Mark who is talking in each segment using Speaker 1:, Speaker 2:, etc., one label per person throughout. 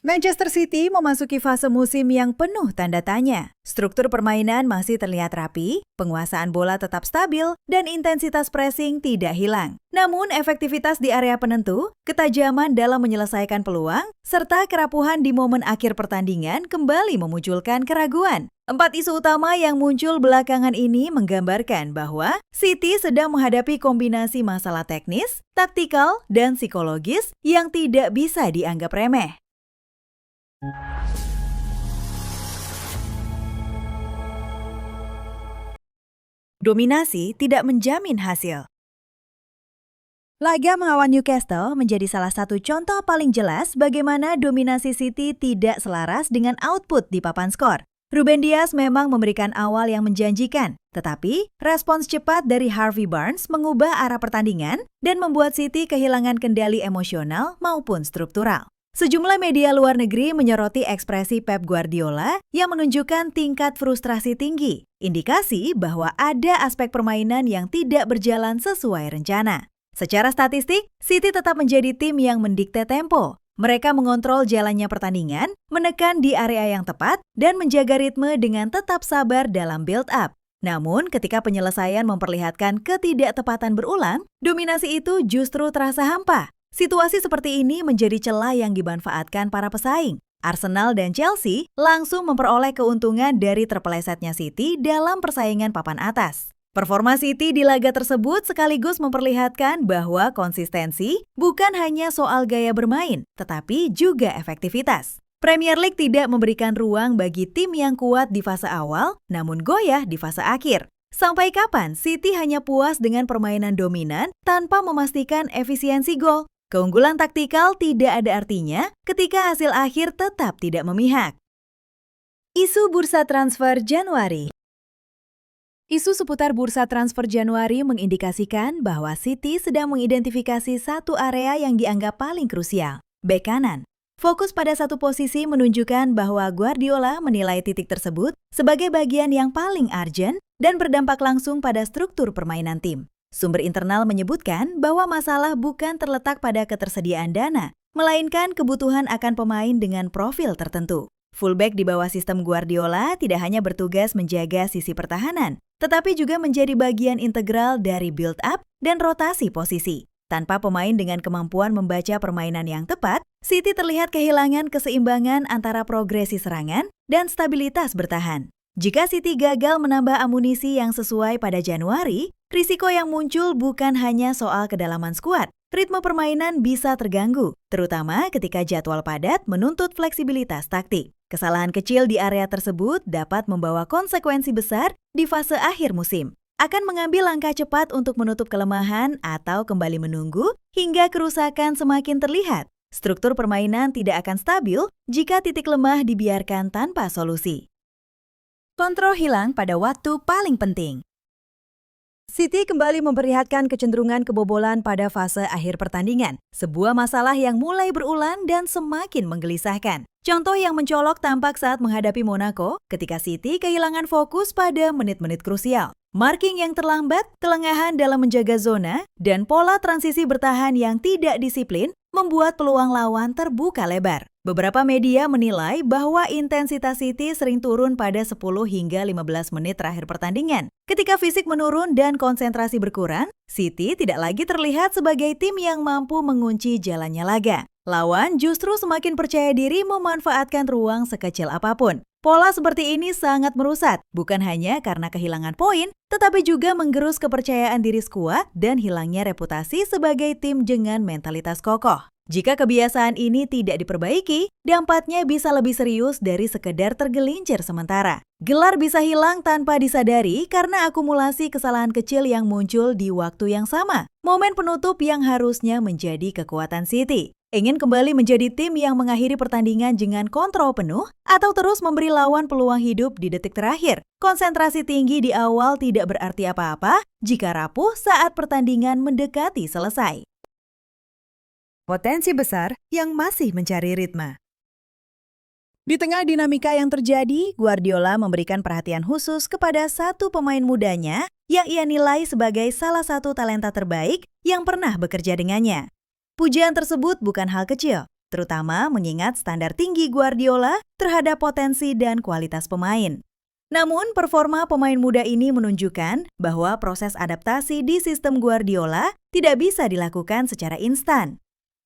Speaker 1: Manchester City memasuki fase musim yang penuh tanda tanya. Struktur permainan masih terlihat rapi, penguasaan bola tetap stabil, dan intensitas pressing tidak hilang. Namun, efektivitas di area penentu, ketajaman dalam menyelesaikan peluang, serta kerapuhan di momen akhir pertandingan kembali memunculkan keraguan. 4 isu utama yang muncul belakangan ini menggambarkan bahwa City sedang menghadapi kombinasi masalah teknis, taktikal, dan psikologis yang tidak bisa dianggap remeh. Dominasi tidak menjamin hasil. Laga melawan Newcastle menjadi salah satu contoh paling jelas bagaimana dominasi City tidak selaras dengan output di papan skor. Ruben Dias memang memberikan awal yang menjanjikan, tetapi respons cepat dari Harvey Barnes mengubah arah pertandingan dan membuat City kehilangan kendali emosional maupun struktural. Sejumlah media luar negeri menyoroti ekspresi Pep Guardiola yang menunjukkan tingkat frustrasi tinggi, indikasi bahwa ada aspek permainan yang tidak berjalan sesuai rencana. Secara statistik, City tetap menjadi tim yang mendikte tempo. Mereka mengontrol jalannya pertandingan, menekan di area yang tepat, dan menjaga ritme dengan tetap sabar dalam build-up. Namun, ketika penyelesaian memperlihatkan ketidaktepatan berulang, dominasi itu justru terasa hampa. Situasi seperti ini menjadi celah yang dimanfaatkan para pesaing. Arsenal dan Chelsea langsung memperoleh keuntungan dari terpelesetnya City dalam persaingan papan atas. Performa City di laga tersebut sekaligus memperlihatkan bahwa konsistensi bukan hanya soal gaya bermain, tetapi juga efektivitas. Premier League tidak memberikan ruang bagi tim yang kuat di fase awal, namun goyah di fase akhir. Sampai kapan City hanya puas dengan permainan dominan tanpa memastikan efisiensi gol? Keunggulan taktikal tidak ada artinya ketika hasil akhir tetap tidak memihak. Isu bursa transfer Januari. Isu seputar bursa transfer Januari mengindikasikan bahwa City sedang mengidentifikasi satu area yang dianggap paling krusial, bek kanan. Fokus pada satu posisi menunjukkan bahwa Guardiola menilai titik tersebut sebagai bagian yang paling urgent dan berdampak langsung pada struktur permainan tim. Sumber internal menyebutkan bahwa masalah bukan terletak pada ketersediaan dana, melainkan kebutuhan akan pemain dengan profil tertentu. Fullback di bawah sistem Guardiola tidak hanya bertugas menjaga sisi pertahanan, tetapi juga menjadi bagian integral dari build-up dan rotasi posisi. Tanpa pemain dengan kemampuan membaca permainan yang tepat, City terlihat kehilangan keseimbangan antara progresi serangan dan stabilitas bertahan. Jika City gagal menambah amunisi yang sesuai pada Januari, risiko yang muncul bukan hanya soal kedalaman skuad. Ritme permainan bisa terganggu, terutama ketika jadwal padat menuntut fleksibilitas taktik. Kesalahan kecil di area tersebut dapat membawa konsekuensi besar di fase akhir musim. Akan mengambil langkah cepat untuk menutup kelemahan atau kembali menunggu hingga kerusakan semakin terlihat. Struktur permainan tidak akan stabil jika titik lemah dibiarkan tanpa solusi. Kontrol hilang pada waktu paling penting. City kembali memperlihatkan kecenderungan kebobolan pada fase akhir pertandingan, sebuah masalah yang mulai berulang dan semakin menggelisahkan. Contoh yang mencolok tampak saat menghadapi Monaco ketika City kehilangan fokus pada menit-menit krusial. Marking yang terlambat, kelengahan dalam menjaga zona, dan pola transisi bertahan yang tidak disiplin membuat peluang lawan terbuka lebar. Beberapa media menilai bahwa intensitas City sering turun pada 10 hingga 15 menit terakhir pertandingan. Ketika fisik menurun dan konsentrasi berkurang, City tidak lagi terlihat sebagai tim yang mampu mengunci jalannya laga. Lawan justru semakin percaya diri memanfaatkan ruang sekecil apapun. Pola seperti ini sangat merusak, bukan hanya karena kehilangan poin, tetapi juga menggerus kepercayaan diri skuad dan hilangnya reputasi sebagai tim dengan mentalitas kokoh. Jika kebiasaan ini tidak diperbaiki, dampaknya bisa lebih serius dari sekedar tergelincir sementara. Gelar bisa hilang tanpa disadari karena akumulasi kesalahan kecil yang muncul di waktu yang sama. Momen penutup yang harusnya menjadi kekuatan City. Ingin kembali menjadi tim yang mengakhiri pertandingan dengan kontrol penuh atau terus memberi lawan peluang hidup di detik terakhir. Konsentrasi tinggi di awal tidak berarti apa-apa jika rapuh saat pertandingan mendekati selesai. Potensi besar yang masih mencari ritme. Di tengah dinamika yang terjadi, Guardiola memberikan perhatian khusus kepada satu pemain mudanya yang ia nilai sebagai salah satu talenta terbaik yang pernah bekerja dengannya. Pujian tersebut bukan hal kecil. terutama mengingat standar tinggi Guardiola terhadap potensi dan kualitas pemain. Namun, performa pemain muda ini menunjukkan bahwa proses adaptasi di sistem Guardiola tidak bisa dilakukan secara instan.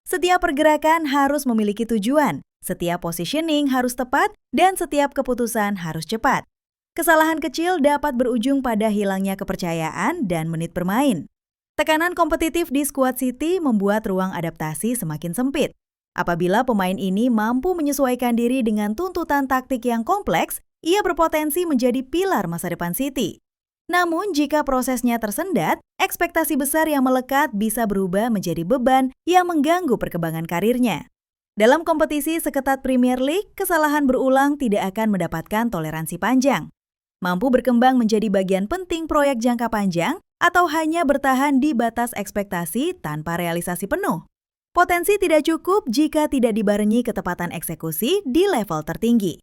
Speaker 1: Setiap pergerakan harus memiliki tujuan, setiap positioning harus tepat, dan setiap keputusan harus cepat. Kesalahan kecil dapat berujung pada hilangnya kepercayaan dan menit bermain. Tekanan kompetitif di skuad City membuat ruang adaptasi semakin sempit. Apabila pemain ini mampu menyesuaikan diri dengan tuntutan taktik yang kompleks, ia berpotensi menjadi pilar masa depan City. Namun, jika prosesnya tersendat, ekspektasi besar yang melekat bisa berubah menjadi beban yang mengganggu perkembangan karirnya. Dalam kompetisi seketat Premier League, kesalahan berulang tidak akan mendapatkan toleransi panjang. Mampu berkembang menjadi bagian penting proyek jangka panjang atau hanya bertahan di batas ekspektasi tanpa realisasi penuh. Potensi tidak cukup jika tidak dibarengi ketepatan eksekusi di level tertinggi.